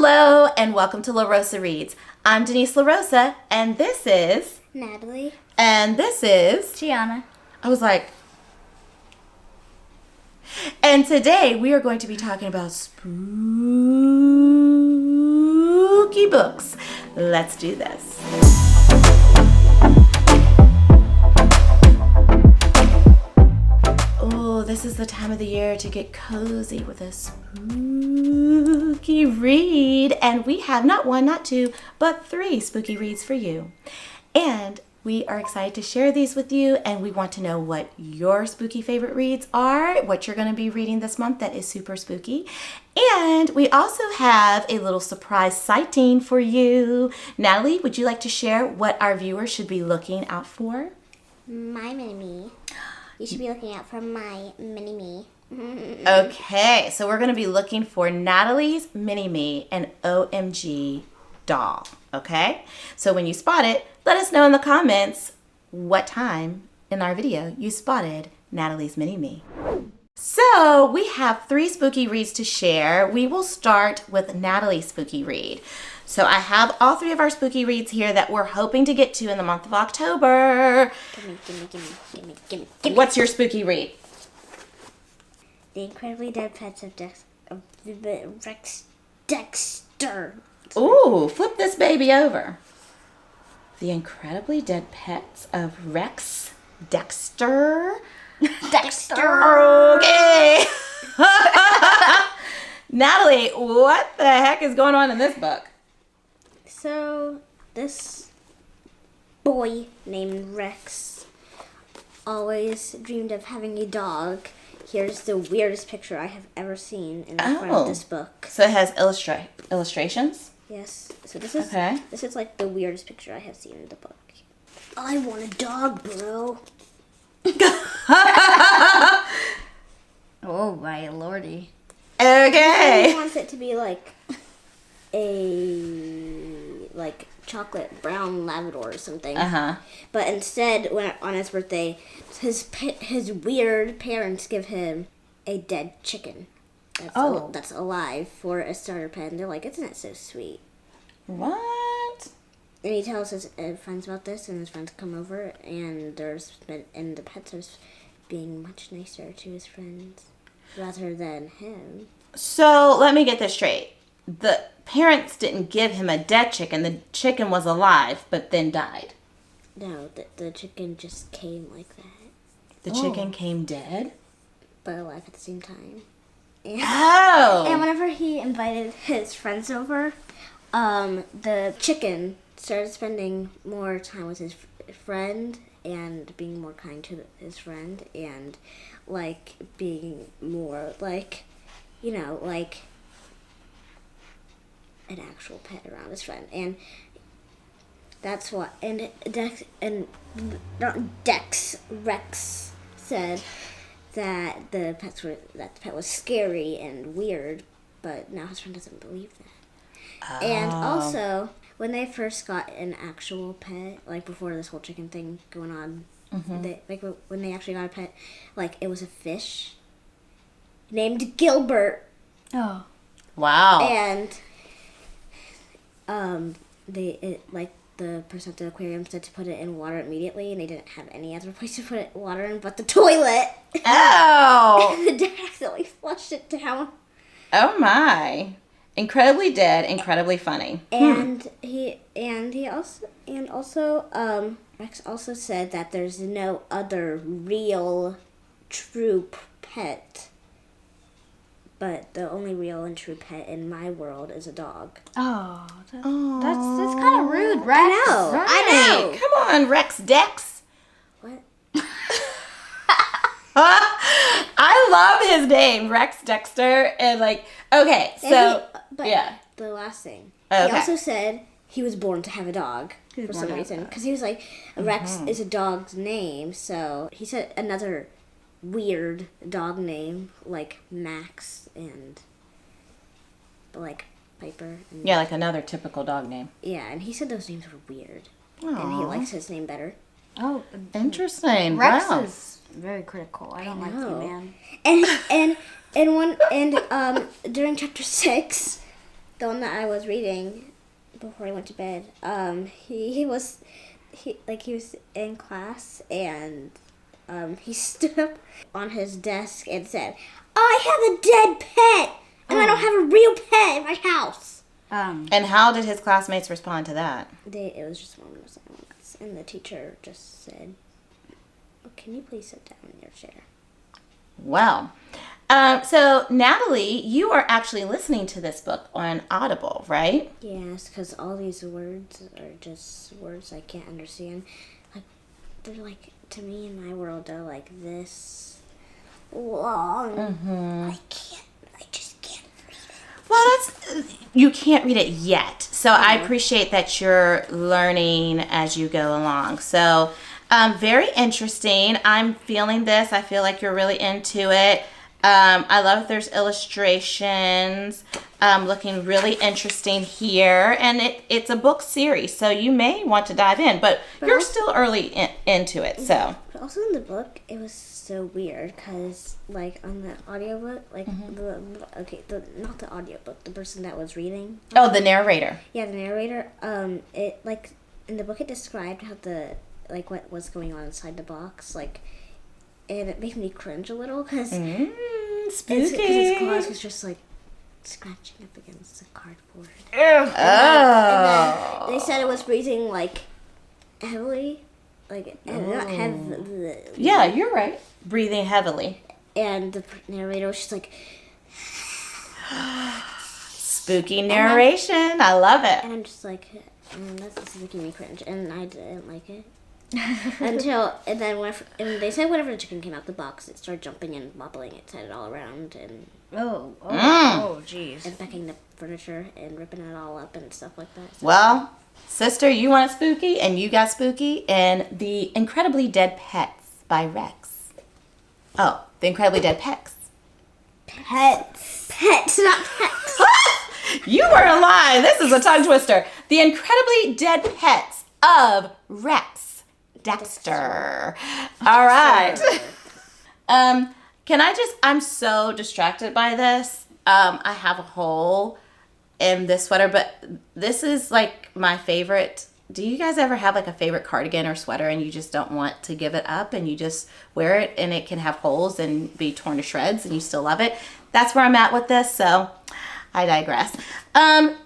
Hello and welcome to LaRosa Reads. I'm Denise LaRosa and this is... Natalie. And this is... Gianna. I was like... And today we are going to be talking about spooky books. Let's do this. Oh, this is the time of the year to get cozy with a spooky read. And we have not one, not two, but 3 spooky reads for you. And we are excited to share these with you, and we want to know what your spooky favorite reads are, what you're going to be reading this month that is super spooky. And we also have a little surprise sighting for you. Natalie, would you like to share what our viewers should be looking out for? My mini-me. You should be looking out for my mini-me. Okay, so we're going to be looking for Natalie's mini-me, an OMG doll. Okay, so when you spot it, let us know in the comments what time in our video you spotted Natalie's mini-me. So we have 3 spooky reads to share. We will start with Natalie's spooky read. So I have all 3 of our spooky reads here that we're hoping to get to in the month of October. Gimme. What's your spooky read? The Incredibly Dead Pets of Dexter. Ooh, flip this baby over. The Incredibly Dead Pets of Dexter. Okay. Natalie, what the heck is going on in this book? So, this boy named Rex always dreamed of having a dog. Here's the weirdest picture I have ever seen in the front of this book. So it has illustrations? Yes. So this is like the weirdest picture I have seen in the book. I want a dog, bro. Oh my lordy. Okay. He wants it to be like a chocolate brown Labrador or something. But instead, on his birthday, his weird parents give him a dead chicken. That's alive for a starter pet. And they're like, isn't it so sweet? What? And he tells his friends about this, and his friends come over, and the pets are being much nicer to his friends rather than him. So let me get this straight. The parents didn't give him a dead chicken. The chicken was alive, but then died. No, the chicken just came like that. The chicken came dead? But alive at the same time. And whenever he invited his friends over, the chicken started spending more time with his friend and being more kind to his friend and being more an actual pet around his friend. And that's what Rex said that the pet was scary and weird, but now his friend doesn't believe that. And also, when they first got an actual pet, before this whole chicken thing going on, when they actually got a pet, it was a fish named Gilbert. Oh. Wow. And the person at the aquarium said to put it in water immediately, and they didn't have any other place to put water in but the toilet. Oh. And the dad accidentally flushed it down. Oh my. Incredibly dead, incredibly funny. And Rex also said that there's no other real true pet. But the only real and true pet in my world is a dog. Oh, that's kind of rude, Rex. I know. Come on, Rex Dex. What? I love his name, Rex Dexter. And The last thing. Okay. He also said he was born to have a dog for some reason. Because he was like, Rex is a dog's name. So he said another weird dog name, like Max and Piper. And, yeah, like another typical dog name. Yeah, and he said those names were weird. Aww. And he likes his name better. Oh, interesting. Rex wow. is very critical. I don't like you, man. And during chapter 6, the one that I was reading before I went to bed, he was in class and he stood up on his desk and said, "I have a dead pet and I don't have a real pet in my house." And how did his classmates respond to that? It was just one of those silence, and the teacher just said, "Oh, can you please sit down in your chair?" Well, so Natalie, you are actually listening to this book on Audible, right? Yes, because all these words are just words I can't understand. Like, they're like, to me in my world, they're like this long. I just can't read it. Well, you can't read it yet. So I appreciate that you're learning as you go along. So very interesting. I'm feeling this. I feel like you're really into it. I love that there's illustrations, looking really interesting here. And it's a book series, so you may want to dive in. But you're still early into it, so. But also in the book, it was so weird because, like, on the audiobook, like, not the audiobook, the person that was reading. Oh, the narrator. Yeah, the narrator, it, like, in the book it described how what was going on inside the box, like, and it made me cringe a little because Spooky. his claws was just, like, scratching up against the cardboard. Oh. And then they said it was breathing, like, heavily. Like, not heavily. Yeah, you're right. Breathing heavily. And the narrator was just like... Spooky narration. I love it. And I'm just like, that's just making me cringe. And I didn't like it. And then they said whenever the chicken came out the box, it started jumping and wobbling. It set it all around and Jeez. and becking the furniture and ripping it all up and stuff like that. So. Well, sister, you want spooky and you got spooky in The Incredibly Dead Pets by Rex. Oh, The Incredibly Dead Pets. Pets, not pets. You were a lie. This is a tongue twister. The Incredibly Dead Pets of Rex. Dexter. All right. I'm so distracted by this. I have a hole in this sweater, but this is like my favorite. Do you guys ever have like a favorite cardigan or sweater and you just don't want to give it up and you just wear it and it can have holes and be torn to shreds and you still love it? That's where I'm at with this, so I digress.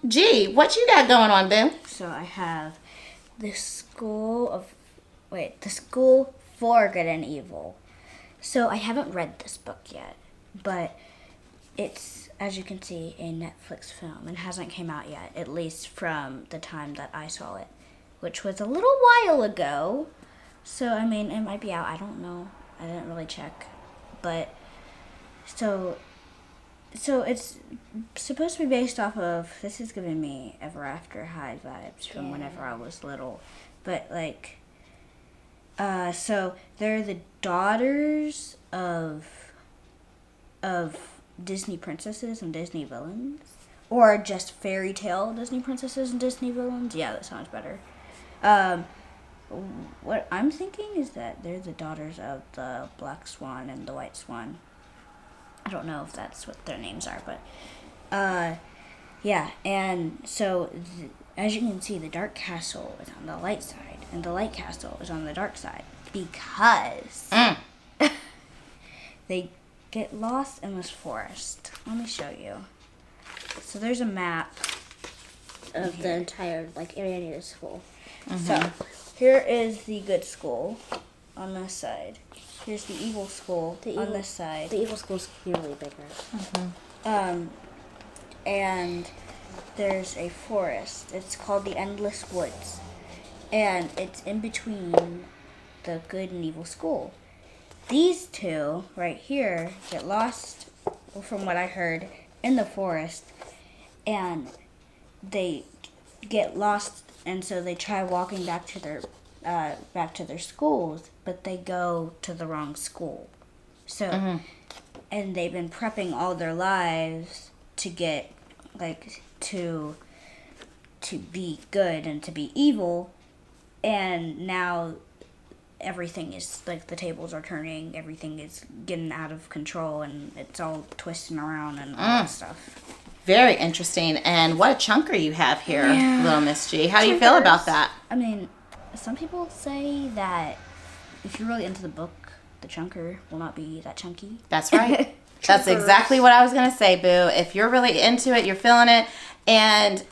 G, what you got going on, Boo? So I have the School for Good and Evil. So I haven't read this book yet, but it's, as you can see, a Netflix film and hasn't came out yet, at least from the time that I saw it, which was a little while ago. So, I mean, it might be out. I don't know. I didn't really check. But, so it's supposed to be based off of, this is giving me Ever After High vibes from whenever I was little. But, like, so they're the daughters of Disney princesses and Disney villains, or just fairy tale Disney princesses and Disney villains. Yeah, that sounds better. What I'm thinking is that they're the daughters of the Black Swan and the White Swan. I don't know if that's what their names are, but yeah. And so, as you can see, the Dark Castle is on the light side, and the Light Castle is on the dark side because they get lost in this forest. Let me show you. So there's a map Of the entire, like, area near the school. So here is the good school on this side. Here's the evil school on this side. The evil school's clearly bigger. And there's a forest. It's called the Endless Woods. And it's in between the good and evil school. These two right here get lost, from what I heard, in the forest. And they get lost, and so they try walking back to their schools, but they go to the wrong school. So, and they've been prepping all their lives to get, like, to be good and to be evil, and now everything is, like, the tables are turning, everything is getting out of control, and it's all twisting around and all that stuff. Very interesting. And what a chunker you have here, Yeah. little Miss G. How do you feel about that? I mean, some people say that if you're really into the book, the chunker will not be that chunky. That's right. That's exactly what I was going to say, Boo. If you're really into it, you're feeling it. And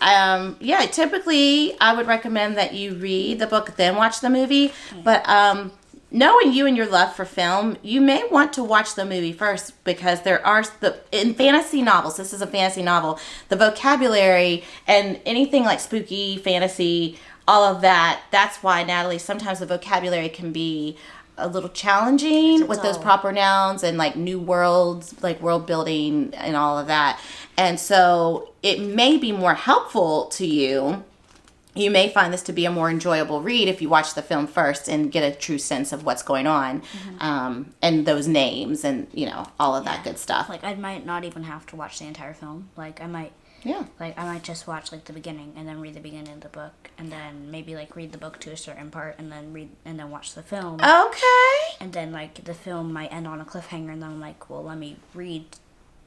yeah, typically I would recommend that you read the book, then watch the movie. But knowing you and your love for film, you may want to watch the movie first, because there are, in fantasy novels, this is a fantasy novel, the vocabulary and anything like spooky, fantasy, all of that, that's why, Natalie, sometimes the vocabulary can be a little challenging with those proper nouns and like new worlds, like world building and all of that. And so it may be more helpful to you. You may find this to be a more enjoyable read if you watch the film first and get a true sense of what's going on, and those names and, you know, all of that good stuff. Like, I might not even have to watch the entire film. Like, I might just watch like the beginning and then read the beginning of the book, and then maybe like read the book to a certain part and then watch the film. Okay. And then like the film might end on a cliffhanger, and then I'm like, well, let me read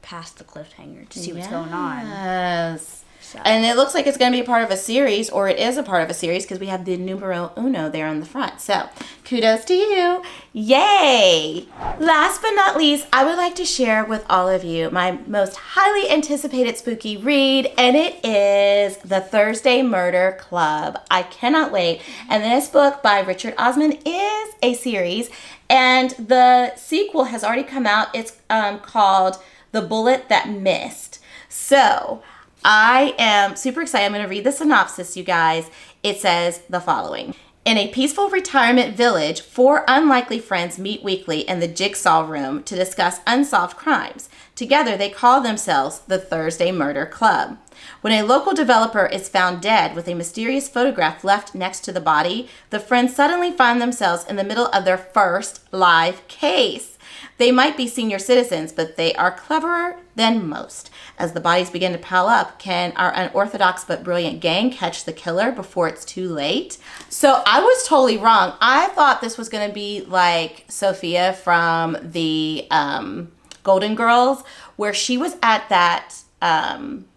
past the cliffhanger to see what's going on. Yes. So. And it looks like it's going to be a part of a series, or it is a part of a series, because we have the numero uno there on the front. So, kudos to you. Yay! Last but not least, I would like to share with all of you my most highly anticipated spooky read, and it is The Thursday Murder Club. I cannot wait. And this book by Richard Osman is a series, and the sequel has already come out. It's called The Bullet That Missed. So, I am super excited. I'm going to read the synopsis, you guys. It says the following. In a peaceful retirement village, 4 unlikely friends meet weekly in the Jigsaw Room to discuss unsolved crimes. Together, they call themselves the Thursday Murder Club. When a local developer is found dead with a mysterious photograph left next to the body, the friends suddenly find themselves in the middle of their first live case. They might be senior citizens, but they are cleverer than most. As the bodies begin to pile up, can our unorthodox but brilliant gang catch the killer before it's too late? So I was totally wrong. I thought this was going to be like Sophia from the Golden Girls, where she was at that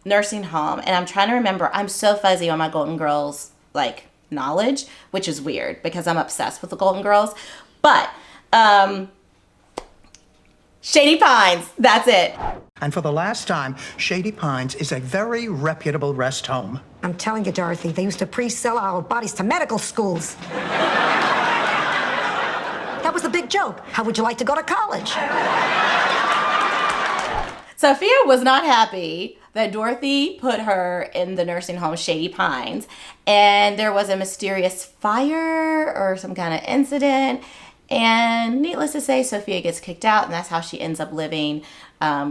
nursing home. And I'm trying to remember. I'm so fuzzy on my Golden Girls like knowledge, which is weird because I'm obsessed with the Golden Girls. But Shady Pines, that's it. And for the last time, Shady Pines is a very reputable rest home. I'm telling you, Dorothy, they used to pre-sell our bodies to medical schools. That was the big joke. How would you like to go to college? Sophia was not happy that Dorothy put her in the nursing home Shady Pines, and there was a mysterious fire or some kind of incident. And needless to say, Sophia gets kicked out, and that's how she ends up living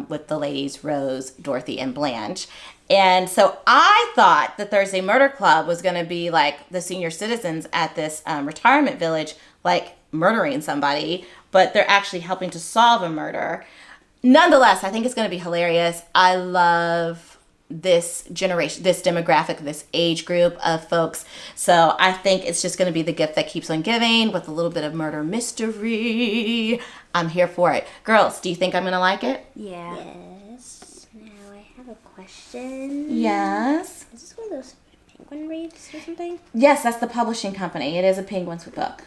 with the ladies, Rose, Dorothy, and Blanche. And so I thought the Thursday Murder Club was going to be like the senior citizens at this retirement village, like murdering somebody, but they're actually helping to solve a murder. Nonetheless, I think it's going to be hilarious. I love this generation, this demographic, this age group of folks. So I think it's just going to be the gift that keeps on giving with a little bit of murder mystery. I'm here for it. Girls, do you think I'm going to like it? Yeah. Yes. Now I have a question. Yes. Is this one of those Penguin reads or something? Yes, that's the publishing company. It is a Penguins book.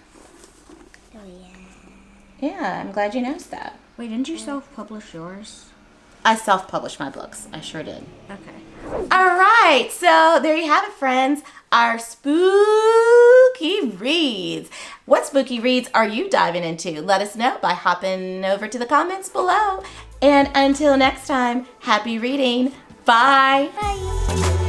Oh, yeah. Yeah, I'm glad you noticed that. Wait, didn't you self-publish yours? I self-published my books. I sure did. Okay. All right, so there you have it, friends. Our spooky reads. What spooky reads are you diving into? Let us know by hopping over to the comments below. And until next time, happy reading. Bye. Bye.